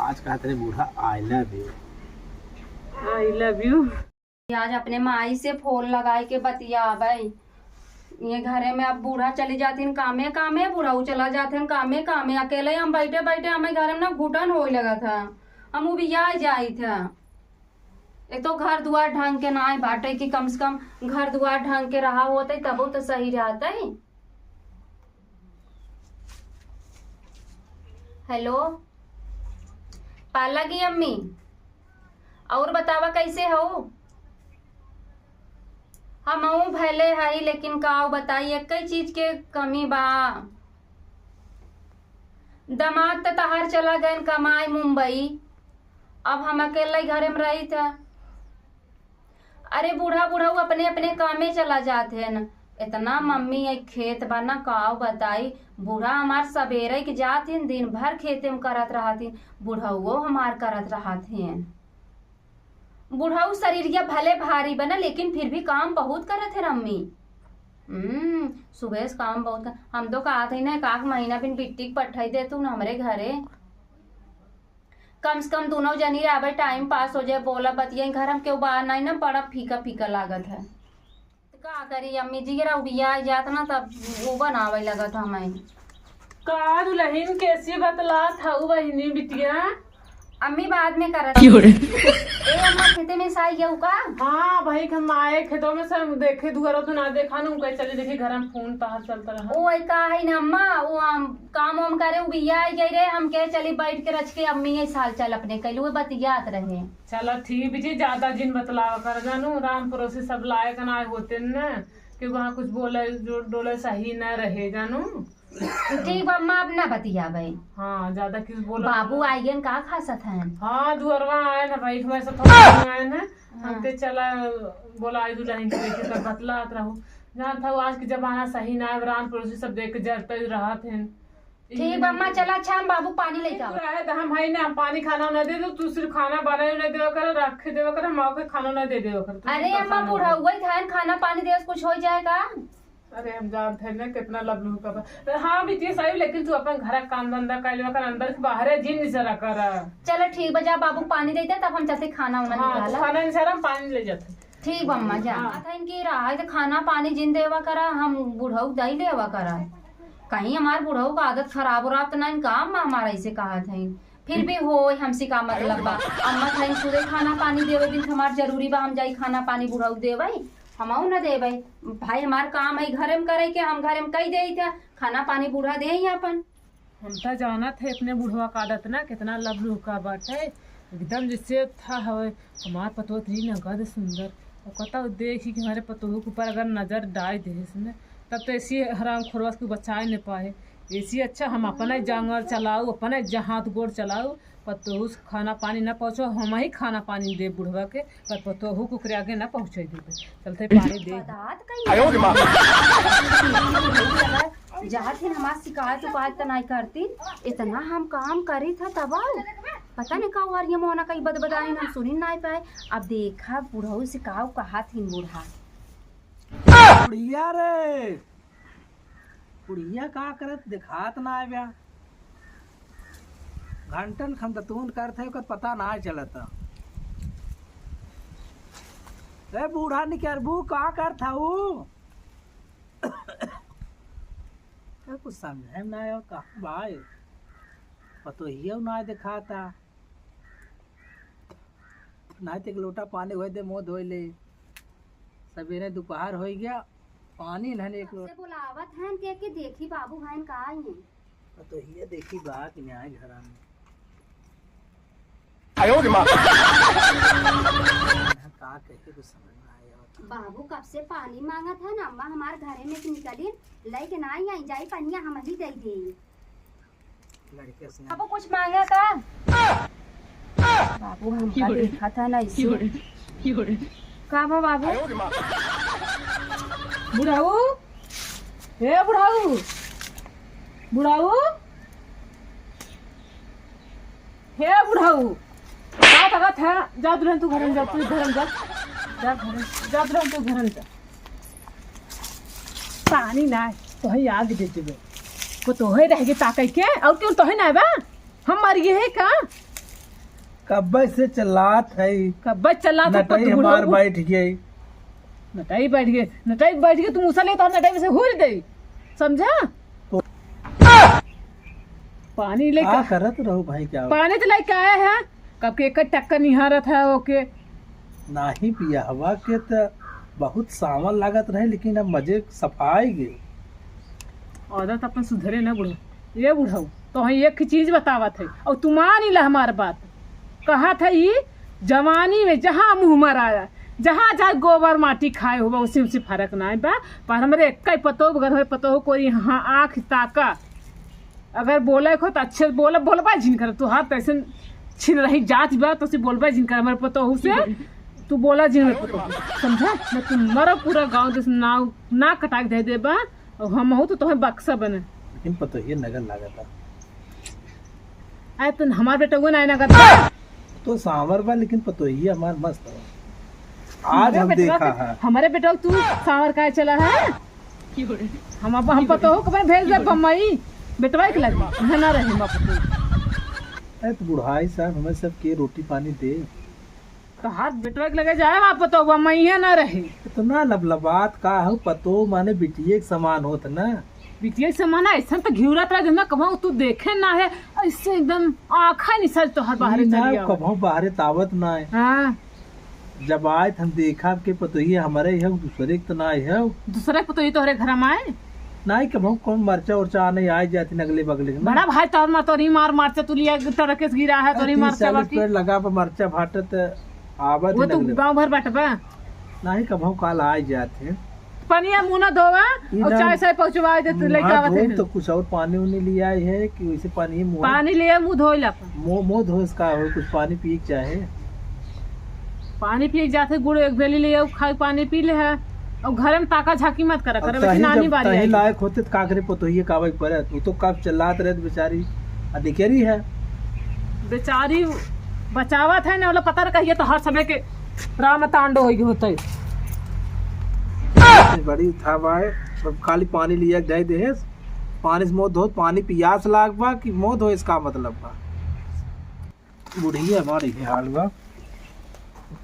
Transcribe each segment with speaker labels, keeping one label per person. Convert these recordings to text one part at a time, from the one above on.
Speaker 1: आज कहा तेरे बूढ़ा I love you.
Speaker 2: I love you.
Speaker 3: आज अपने माई से फोन लगाए के बतिया भाई ये घरे में अब बूढ़ा चली जाती कामे कामे बूढ़ा चला जाते कामे कामे अकेले हम बैठे बैठे हमें घर में ना घुटन होने लगा था हम भी जाई था। एक तो घर दुआर ढंग के ना बाटे कि कम से कम घर दुआर ढंग के रहा होते तब तो सही रहता है। हेलो पाला की अम्मी और बतावा कैसे हो। हम भले है लेकिन का बताई एक चीज के कमी बा। दामाद तो तहार चला गए कमाई मुंबई अब हम अकेले घरे में रही था। अरे बूढ़ा बूढ़ा अपने अपने कामे चला जाते हैं न इतना मम्मी एक खेत बा ना काव बताई बूढ़ा हमार सवेरे के जाते दिन भर खेते में करत रहती बूढ़ा वो हमार करत रहते बुढ़ाऊ शरीरिया भले भारी बना लेकिन फिर भी काम बहुत करत है रम्मी। सुबह से काम बहुत कर हम तो कहा थे ना एक महीना बिन बिट्टी पठाई दे तू हमारे घरे कम से कम दोनों जनी रहे टाइम पास हो जाए बोला बतिया घर हम क्यों बाहर नहीं ना बड़ा फीका फीका लागत है तो का करी अम्मी जी बिया जात ना तब वो बनावे लगा था हमें
Speaker 2: का दुल्हन कैसी बतला था बहनी बिटिया
Speaker 3: अम्मी बाद में करत अम्मा खेते में साई गया का।
Speaker 2: हाँ भाई हम आए खेतों में सब देखे दुआरा तो ना देखा ना कैसे चले देखे घर में फोन तार चलता रहा
Speaker 3: ओ का है ना अम्मा वो काम वाम करे वो बिया आई गई रे हम कहे चली बैठ के रच के अम्मी ये साल चल अपने कैलू वो बतियात रहे।
Speaker 2: चला ठीक बिजी ज्यादा जिन बतलावा कर जानू राम पड़ोसी सब लाए का ना होते न कि वहाँ कुछ बोले जो डोले सही न रहे जानू
Speaker 3: ठीक अम्मा अब ना बतिया भाई।
Speaker 2: हाँ ज्यादा किस बोला
Speaker 3: बाबू आइगन का खासत है।
Speaker 2: हाँ दुअरवा आए ना भाई हमारे सब थोड़ा आए ना हम ते चला बोला आई दुल्हन के देखे तब बतलात रहो जान था आज के जमाना सही ना है रान पड़ोसी सब देख के जरते रहा थे।
Speaker 3: ठीक अम्मा चला अच्छा हम बाबू पानी ले जाओ
Speaker 2: हम भाई ना पानी खाना न दे दो तू सिर्फ खाना बनाए न देवा कर रख देवा कर हम के खाना न दे देवा कर।
Speaker 3: अरे अम्मा बूढ़ा हुआ था खाना पानी दे कुछ हो जाएगा।
Speaker 2: अरे हम जानते हैं ना कितना लबलू का हाँ बिटिया सही लेकिन तू अपन घर काम धंधा कर कर अंदर से बाहर जिन जरा कर।
Speaker 3: चलो ठीक बजा बाबू पानी देते तब हम चलते खाना वाना निकाला
Speaker 2: खाना निकाला हम पानी ले जाते
Speaker 3: ठीक अम्मा जा था इनकी रहा है खाना पानी जिन देवा करा हम बुढ़ऊ दही देवा करा कहीं हमारे बुढ़ऊ का आदत खराब हो रहा तो ना काम हमारा इसे कहा था फिर भी हो हमसे का मतलब बा अम्मा था सुबह खाना पानी देवे दिन हमार जरूरी बा हम जाई खाना पानी बुढ़ऊ देवे हम न दे भाई हमार काम है घर में करे के हम घर में कही दे था खाना पानी बूढ़ा दे अपन
Speaker 2: हम तो जाना थे अपने बुढ़वा का आदत ना कितना लबलू का बात है एकदम जिससे था हवे हमार पतो थी नगद सुंदर और कता देखी कि हमारे पतोह के ऊपर अगर नजर डाल दे इसने तब तो ऐसी हराम खोरवा को बचा नहीं पाए ऐसी अच्छा हम अपना जंगल चलाऊ अपना हाथ गोड़ चलाऊ पतोहू खाना पानी न पहुँचो हम ही खाना पानी दे बुढ़वा के पर पतोहू कुकरे आगे न पहुँचे दे चलते पानी दे
Speaker 3: जहाँ थी हमारी शिकायत उकायत नहीं करती इतना हम काम करी था तब पता नहीं का हुआ ये मोना कहीं बदबदाई ना सुनी ना पाए अब देखा बुढ़ऊ से कहा थी बूढ़ा
Speaker 1: बुढ़िया रे बुढ़िया का करत दिखात ना आया घंटन खंतून करते ओकर पता ना चलता। ए बूढ़ा निकरबू का करता कुछ समझे ना आयो का भाई पतो ही ना दिखाता ना तो एक लोटा पानी हो दे मुँह धोई ले सवेरे दोपहर हो गया पानी नहीं एक लोटा
Speaker 3: बुलावत हैं के देखी बाबू हैं का आई
Speaker 1: पतो ही देखी बा कि न्याय घर में का कहे कुछ समझ में आया
Speaker 3: बाबू कब से पानी मांगा था ना अम्मा हमारे घरे में से निकली लेके ना आई जाई पनिया हम ही दे दे
Speaker 1: लड़के से
Speaker 3: अब कुछ मांगा था बाबू हम का देखा था ना इसी का बाबू
Speaker 2: बुढ़ाऊ हे बुढ़ाऊ बुढ़ाऊ हे बुढ़ाऊ का तगत है जा दुल्हन तू घर में जा तू घर में जा जा दुल्हन तू घर में जा पानी ना तो है आग दे देबे को तो है रह के ताकई के और क्यों तो है ना बा हम मर गए है का
Speaker 1: कब्बे से चलात है
Speaker 2: कब्बे चला तो
Speaker 1: नटई हमार बैठ गई।
Speaker 2: नटाई बैठ गए तुम उसा ले तो नटाई में से हुर दे समझा। पानी ले
Speaker 1: क्या करत रहो भाई क्या
Speaker 2: पानी तो लेके आया है कब के एक टक्कर निहारत है ओके
Speaker 1: नहीं पिया हवा के तो बहुत सावन लागत रहे लेकिन अब मजे सफाई गए।
Speaker 2: आदत अपन सुधरे ना बुढ़ा ये बुढ़ाऊ तो हम एक चीज बतावत है और तुम मान ला हमार बात कहा था ये जवानी में जहाँ मुँह मराया जहाँ जहाँ गोबर माटी खाए होगा उसी उसी फर्क ना है बा पर हमारे एक पतो घर पतो कोई यहाँ आँख ताका अगर बोले को तो अच्छे बोलबा जिन कर तू हाथ ऐसे छिन रही जात बा तो उसे बोलबा जिन कर हमारे पतो से तू बोला जिन पतो समझा मैं तुम मरो पूरा गाँव जैसे ना कटा के दे बा और हम हो तो तुम्हें बक्सा बने
Speaker 1: लेकिन पतो ये नगर लागत
Speaker 2: आए तो हमारे बेटा को ना नगर
Speaker 1: तो सांवर बा लेकिन पतो ही हमार मस्त है। आज हम देखा है
Speaker 2: हमारे बेटा तू सांवर का चला है हम पतो हो कब भेज दे बम्बई बेटवा के लगे ना रहे
Speaker 1: अरे तो बुढ़ाई साहब हमें सब के रोटी पानी दे
Speaker 2: तो हाथ बेटवा के लगे जाए वहाँ पतो बम्बई ना रहे
Speaker 1: तो ना लबलबात का हो पतो माने बिटिए के समान होत ना
Speaker 2: बिटिया के समान ऐसा तो घिउरत रहा जब कभी तू देखे ना है ऐसे एकदम आँखा नहीं सज तो हर बाहर
Speaker 1: कभो बाहरे तावत ना है।
Speaker 2: हाँ
Speaker 1: जब आए हम देखा के पतो ही हमारे है दूसरे तो ना है
Speaker 2: दूसरे पतो ही तोहरे घर में आए
Speaker 1: नहीं कभो कौन मरचा उर्चा आने आ जाती नगले बगले में
Speaker 2: बड़ा भाई तोर मार तोरी मार मारचा तू लिया तरह गिरा है तोरी मारचा
Speaker 1: पेड़ लगा पर मरचा भाटत आवत
Speaker 2: वो तो गाँव भर बटबा
Speaker 1: नहीं कभो काल आ जाते
Speaker 2: पनिया मुँह न धोवा और चाय से पहुँचवा देते लेके आवत है
Speaker 1: तो कुछ और पानी उन्हें ले आए है कि वैसे पानी
Speaker 2: ले मुँह धो ला
Speaker 1: मुँह धो इसका हो कुछ पानी पी चाहे
Speaker 2: पानी पिए जाते गुड़ एक बेली ले खाए पानी पी ले है और घर में ताका झाकी मत करा करे बच्ची नानी बारी
Speaker 1: है लायक होते तो काकरे पतोहिए कावे पर तू तो कब चलात रहे बेचारी अधिकारी है
Speaker 2: बेचारी बचावत है ना वाला पता न कहिए तो हर समय के राम तांडो होते
Speaker 1: बड़ी था भाई सब खाली पानी लिया दे दे पानी से मुँह धो पानी पियास लाग बा कि मुँह धो इसका मतलब बा बुढ़िया हमारी हाल बा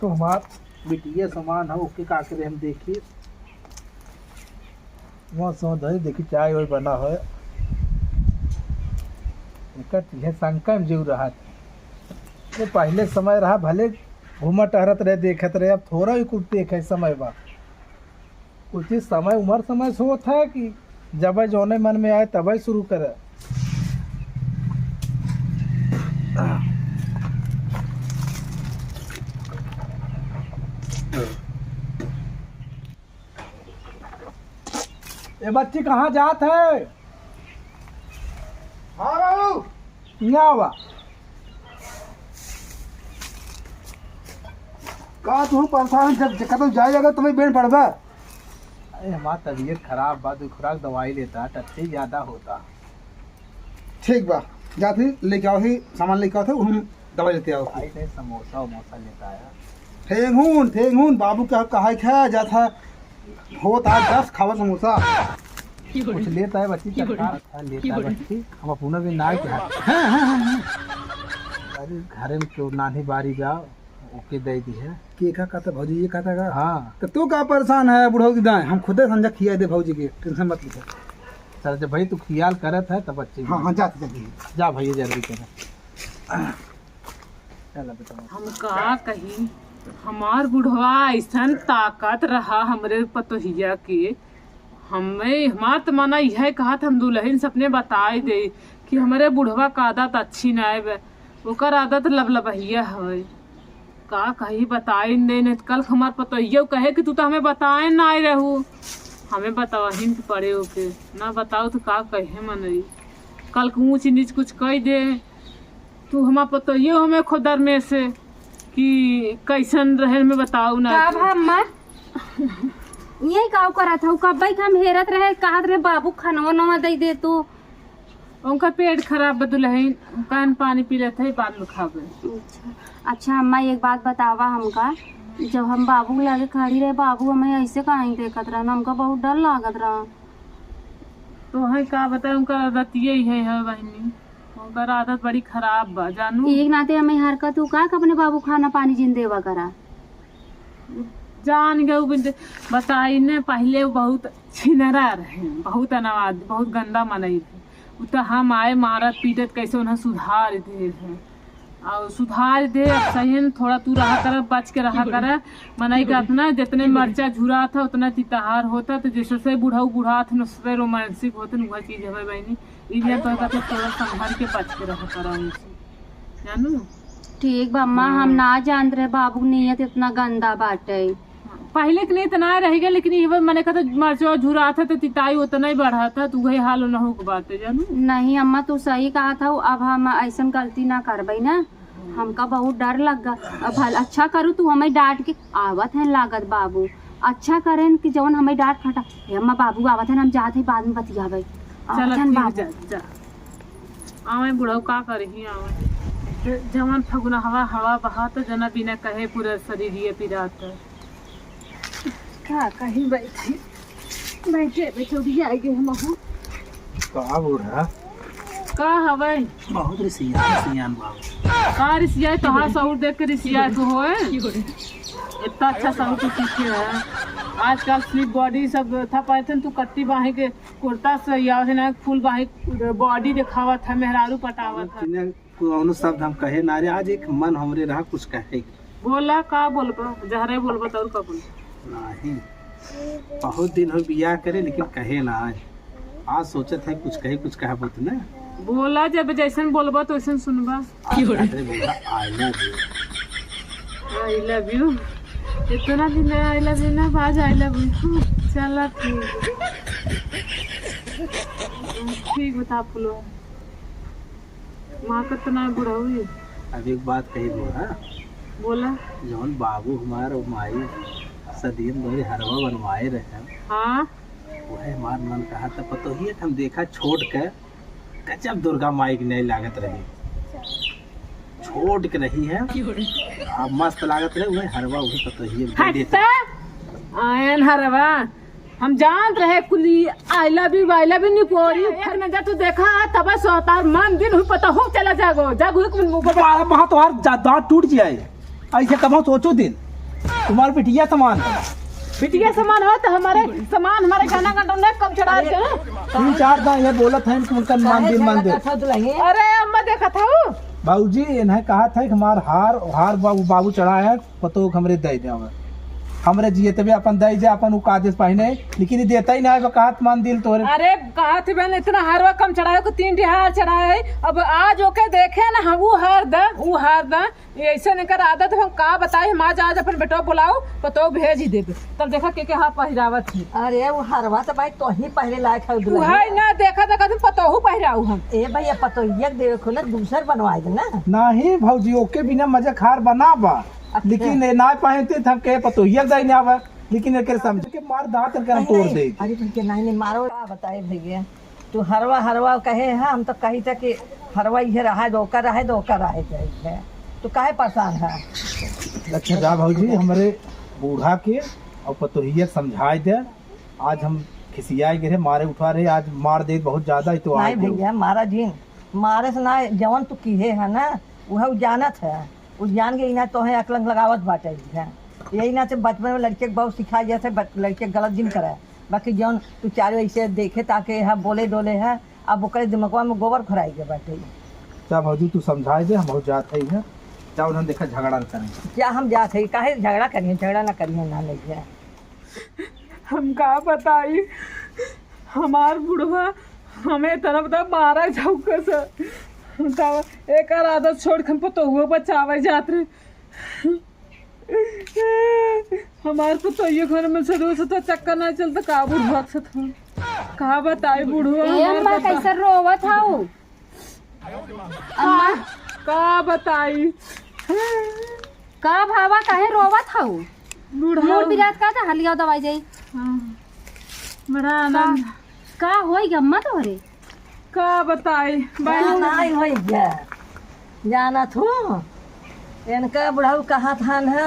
Speaker 1: तो हमार बिटिया समान है ओके का करे हम देखिए वहाँ सो धरे देखी चाय वाय बना है एक शंका में जीव रहा तो पहले समय रहा भले घूमा टहरत रहे देखत रहे अब थोड़ा ही कुछ देखे समय बा कुछ समय उम्र समय सोच है कि जब जोने मन में आए तब शुरू करे ये बच्ची कहाँ जात है? हाँ बाबू यहाँ हुआ
Speaker 4: कहा तुम परेशान जब कदम जाएगा तुम्हें बेन पड़वा।
Speaker 1: अरे हमारा तबीयत खराब बा तो खुराक दवाई लेता टट्टी ज्यादा होता।
Speaker 4: ठीक बा जाती लेके आओ ही सामान लेके आओ थे हम दवाई लेते आओ।
Speaker 1: नहीं समोसा वमोसा लेता है
Speaker 4: ठेंगून बाबू का कहा खा जाता होता 10 खावा समोसा
Speaker 1: कुछ लेता है बच्ची लेता है बच्ची हम अपना भी ना अरे घर में क्यों नानी बारी जा ओके दे दी है
Speaker 4: के खा कहता भौजी ये कहता का
Speaker 1: हाँ
Speaker 4: तो तू का परेशान है बुढ़ऊ की दाएं हम खुदे समझा खिया दे भौजी के टेंशन मत लीजिए।
Speaker 1: चल जब भाई तू ख्याल करत है तब बच्ची
Speaker 4: हाँ जाते जल्दी
Speaker 1: जा भैया जल्दी कर चल बेटा
Speaker 2: हम का कही हमार बुढ़वा ऐसा ताकत रहा हमरे पतोहिया के हमें हमार तो माना यह कहा था हम दुल्हन से अपने बताए दे कि हमारे बुढ़वा का आदत अच्छी ना है ओकर आदत लबलबहिया है का कही बताए नहीं कल हमार पतोहिया कहे कि तू तो हमें बताए ना आए रहू हमें बतावही के पड़े ओके ना बताओ तो का कहे मन कल ऊँच नीच कुछ कह दे तू हमार पतोहिया हमें खुदर में से कि कैसन रहे में बताऊ ना
Speaker 3: यही गाँव करा था कब हम हेरत रहे कहत रहे बाबू खानवा नवा दे दे तू
Speaker 2: उनका पेट खराब बदुलहीन कान पानी पी लेते है बाद में खा गए।
Speaker 3: अच्छा अम्मा एक बात बतावा हमका जब हम बाबू लगे खड़ी रहे बाबू हमें ऐसे कहीं देखत रहा हमका बहुत डर लागत रहा
Speaker 2: तो है का बताए उनका आदत यही है बहनी ओकर आदत बड़ी खराब बा जानू।
Speaker 3: एक नाते हमें हरकत तू का अपने बाबू खाना पानी जिन देवा करा।
Speaker 2: जान गए बताई ने पहले वो बहुत छिनरा रहे, बहुत अनवाद, बहुत गंदा मनई थे। उ तो हम आए मारत पीटत कैसे उन्हें सुधार दे थे और सुधार दे। अब सही है थोड़ा तू रहा कर, बच के रहा कर। मनई का ना जितने मर्चा झुरा था उतना तितहार होता, तो जैसे से बूढ़ा बूढ़ा था उससे रोमांसिक होते न वह चीज़ है बहनी। इसलिए तो थोड़ा संभल के बच के रहा करा उनसे जानू।
Speaker 3: ठीक बा अम्मा, हम ना जानते रहे बाबू नीयत इतना गंदा बाटे।
Speaker 2: पहले के नहीं इतना रह गया, लेकिन ये मैंने कहा मर्चा झुरा था तो तिताई उतना ही बढ़ा था, तो वही हाल न हो बात है जानू।
Speaker 3: नहीं अम्मा तू सही कहा था, अब हम ऐसा गलती ना करबई ना। हमका बहुत डर लग गा। अब अच्छा करूँ तू हमें डांट के आवत है लागत बाबू, अच्छा करें कि जवन हमें डांट खटा अम्मा बाबू आवत है हम जाते ही बाद में बतियाबे।
Speaker 2: आवे बुढ़ऊ का करही आवे जवन फगुना हवा हवा बहा तो जना बिना कहे पूरा शरीर ये पिरात का कहीं बैठे बैठे भी आ गए हम
Speaker 1: का बूढ़ा
Speaker 2: का हवे
Speaker 1: बहुत रिसियान बाबू
Speaker 2: का रिसिया तोहार सऊर देख के रिसिया तो होए इतना अच्छा सऊर तो सीखे है। आजकल स्लिप बॉडी सब था पाए तू कट्टी बाहे के कुर्ता से या ना फुल बाहे बॉडी दिखावा था, मेहरारू पटावा था।
Speaker 1: कौन शब्द हम कहे ना रे, आज एक मन हमरे रहा कुछ कहे।
Speaker 2: बोला का बोलबा जहरे बोलबा तो का बोल
Speaker 1: नहीं, बहुत दिन हो बियाह करे लेकिन कहे ना। आज सोचत है कुछ कहे बोत ना
Speaker 2: बोला जब जैसन बोलबा तो वैसन सुनबा। आई लव यू इतना दिन आई लव यू ना बाज आई लव यू। चला ठीक बता फुलो माँ कितना बुरा हुई।
Speaker 1: अब एक बात कही बोला
Speaker 2: बोला
Speaker 1: जौन बाबू हमार माई सदीन बड़ी हरवा बनवाए रहे।
Speaker 2: हाँ
Speaker 1: वह हमार मन कहा था पतो ही हम देखा छोड़ के गजब दुर्गा माई की नहीं लागत रही, छोड़ के रही है अब मस्त लागत रहे। वह हरवा वही पतो ही
Speaker 2: आयन हरवा हम जान रहे कुली आई लव यू निपोरी फिर मैं जा तू देखा तब सोतार मन दिन हुई पता हो चला जागो
Speaker 1: वहाँ तो दांत टूट जाए ऐसे कब सोचो दिन तुम्हारे पिटिया सामान
Speaker 2: बिटिया सामान हो तो हमारे सामान हमारे गाना का कब चढ़ा के
Speaker 1: 3-4 दां ये बोलत है उनका मान दे।
Speaker 2: अरे अम्मा देखा था
Speaker 1: बाबूजी इन्हें कहा था कि हमार हार बाबू चढ़ाया पतो हमरे दे दे हमरे जिये तबे अपन दे जे अपन आदेश पहिने, लेकिन ये देता ही ना है। कहत मान दिल तोरे
Speaker 2: अरे कहा थी बहन इतना हारवा कम चढ़ाए को 3 हार चढ़ाए। अब आज ओके देखे ना हम वो हार दा ऐसे नहीं कर आदत हम का बताए। हम आज अपन बेटो बुलाओ पतो भेज ही देबे तब देखा के हाथ पहिरावत है।
Speaker 5: अरे वो हरवा तो भाई तो ही पहले लायक है
Speaker 2: तू है ना देखा तुम पतोहू पहिराऊ हम
Speaker 5: ए भैया पतो एक देवे को ना दूसर बनवाए दे ना
Speaker 1: नहीं भौजी ओके बिना मजा खार बनाबा, लेकिन ना पहनते हम कहे पतो ही दाई ना आवा, लेकिन एक समझ के मार दांत कर हम तोड़ दे।
Speaker 5: अरे तुम के नहीं मारो का बताए भैया तू हरवा कहे है हम तो कही था कि हरवा ये रहा दोकर रहे जाए तो काहे परेशान है।
Speaker 1: अच्छा जा भौजी हमारे बूढ़ा के और पतोहिया समझाए दे। आज हम खिसियाए गए मारे उठा रहे, आज मार दे बहुत ज्यादा तो
Speaker 5: नहीं भैया मारा दिन मारे से ना जवन तू की है ना वह जानत है, उस जान के इना तो है अकलंग लगावत बाटे है। यही ना से बचपन में लड़के के बहुत सिखाया जाते लड़के गलत दिन करे, बाकी जौन तू चारों ऐसे देखे ताके है बोले डोले है अब ओकरे दिमागवा में गोबर खोराई के बाटे।
Speaker 1: क्या भौजी तू समझाए दे हम बहुत जात है क्या उन्होंने देखा झगड़ा करें
Speaker 5: क्या हम जाते है काहे झगड़ा करिए, झगड़ा ना करिए ना ले जाए।
Speaker 2: हम का बताई हमार बुढ़वा हमें तरफ दा मारा झौके से एक आदत छोड़ के पतो हुआ बचावे जात रहे। हमार पतो ये घर में से रोज तो चक्कर ना चलता का बुढ़वा से था का बताई बुढ़वा
Speaker 3: अम्मा कैसे रोवत हाउ अम्मा
Speaker 2: का बताई
Speaker 3: का भावा काहे रोवत हाउ
Speaker 2: बुढ़वा
Speaker 3: मोर बिरात का था हलिया दवाई जाई
Speaker 2: बड़ा आनंद
Speaker 3: का होई अम्मा तोरे
Speaker 2: का बताई
Speaker 5: नहीं हो गया जाना थू इनका बुढ़ाऊ कहा था ना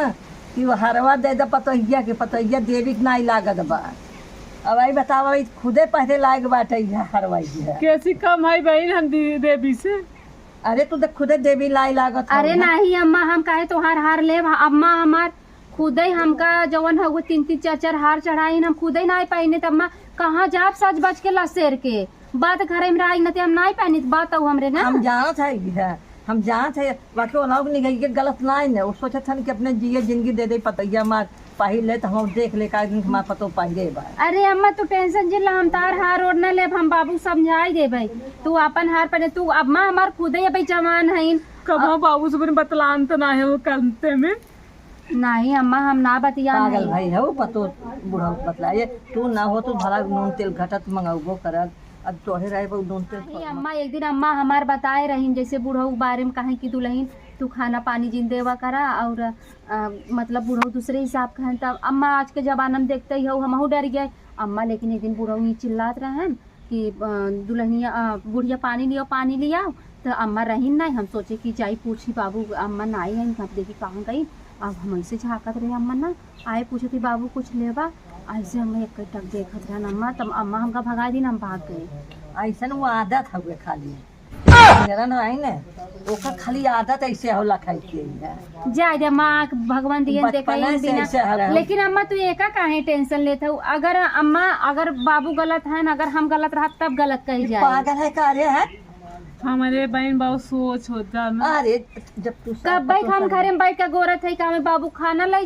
Speaker 5: कि वो हरवा दे दे पतोहिया के पतोहिया देवी के नहीं लागत बा। अब आई बताओ खुदे पहले लायक बाटे हरवाई है
Speaker 2: कैसी कम है बहन हम देवी से
Speaker 5: अरे तू देख खुदे देवी लाई लागत हौ
Speaker 3: अरे
Speaker 5: ना।
Speaker 3: नहीं अम्मा, हम काहे तोहार हार ले? अम्मा हमार खुद ही हमका जवन हो 3-3 4-4 हार चढ़ाई हम खुद ही नहीं पहने। तो अम्मा कहाँ जाब सज बज के लसेर के बात घरे में रही न हम नहीं पहनी बात हमरे ना।
Speaker 5: हम जानत है, हम जानत है बाकी वो लोग निकल के गलत नहीं ने। वो सोचत हन कि अपने जिए जिंदगी दे दे पतैया मार पहिले तो हम देख ले का दिन हमार पतो पहिले बा।
Speaker 3: अरे अम्मा तू टेंशन जिला, हम तार हार ओढ़ न लेब, हम बाबू समझाई देबै। तू अपन हार पहने तू अम्मा हमार खुद ही अभी जवान है।
Speaker 2: कब बाबू से बतलान तो ना है वो करते में।
Speaker 3: नहीं अम्मा हम ना बतिया
Speaker 5: पागल भाई है वो पतो बूढ़ा बतलाए तू ना हो तो भला नून तेल घटत मंगाऊगो करत। अब तोहे रहे बहु नून तेल
Speaker 3: नहीं अम्मा, एक दिन अम्मा हमार बताए रही जैसे बूढ़ऊ बारे में कहे कि दुल्हन तू खाना पानी जिन देवा करा और मतलब बूढ़ऊ दूसरे हिसाब का है। तब अम्मा आज के जमाना में देखते ही हो हमहू डर गए अम्मा। लेकिन एक दिन बूढ़ऊ ये चिल्लात रहे कि दुल्हनिया बुढ़िया पानी लिया। तो अम्मा रही नहीं, हम सोचे कि जाई पूछी बाबू अम्मा ना आई है, अब देखी कहाँ गई। अब हम ऐसे झाँकत रहे अम्मा ना आए पूछे थी बाबू कुछ लेवा। ऐसे हम एक टक देखत रहे अम्मा, तब अम्मा हमका भगा दी, हम भाग गए।
Speaker 5: ऐसा वो आदत हुए खाली मेरा ना आई ने ओका खाली आदत ऐसे होला खाई के
Speaker 3: जाए दे माँ, भगवान दिए
Speaker 5: बचपने से ऐसे हरा
Speaker 3: देखा।
Speaker 5: है।
Speaker 3: लेकिन अम्मा तू एका काहे टेंशन लेते हो? अगर अम्मा अगर बाबू गलत है अगर हम गलत रहा तब गलत कही जाए।
Speaker 5: पागल है का रे है।
Speaker 2: हमारे बहन बहुत सोच होता ना।
Speaker 5: अरे जब तू
Speaker 3: कब बैठ हम घरे में बैठ के गोरत है कि बाबू खाना ले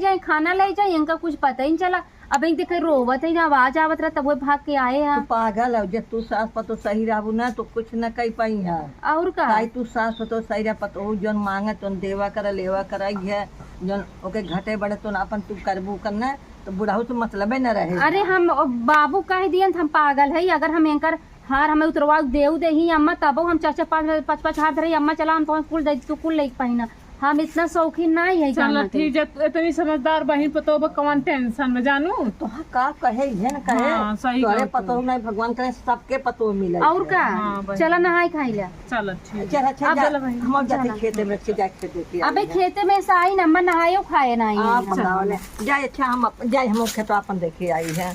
Speaker 3: जाए इनका कुछ पता ही नहीं चला। अब एक देखे रोवत है ना आवाज आवत रहा तब वो भाग के आए हैं।
Speaker 5: तू पागल है जब तू सास पतो सही रहू ना तो कुछ न कही पाई है।
Speaker 3: और का
Speaker 5: काई तू सास पतो सही रह पतो जौन मांगे तो देवा कर लेवा कराई है जौन ओके घटे बड़े तो अपन तू करबू करना तो बुढ़ाऊ तो मतलब न रहे।
Speaker 3: अरे हम बाबू कह दिए हम पागल है। अगर हम एंकर हार हमें उतरवा देव दे ही अम्मा तब हम 4-5 हाथ धरे अम्मा चला हम तो कुल दे तू कुल ले पहिना। हम इतना शौकीन नहीं है।
Speaker 2: चलो ठीक है, इतनी समझदार बहन पतो कौन टेंशन में जानू।
Speaker 5: तो का कहे है न कहे
Speaker 2: हाँ, सही
Speaker 5: तोरे
Speaker 2: बात
Speaker 5: पतो नहीं भगवान करे सबके पतो मिले।
Speaker 3: और का
Speaker 2: हाँ, बहन।
Speaker 3: चला नहाई खाई ला।
Speaker 2: चलो ठीक।
Speaker 5: चल अच्छा
Speaker 3: अब
Speaker 5: जा
Speaker 3: चलो भाई,
Speaker 5: हम जाते
Speaker 3: चलो।
Speaker 5: खेते में से जाके खेते के
Speaker 3: अबे खेते में से आई न अम्मा नहायो खाए नहीं।
Speaker 5: आप बताओ ले जाए अच्छा हम जाए हम खेत अपन देखे आई है।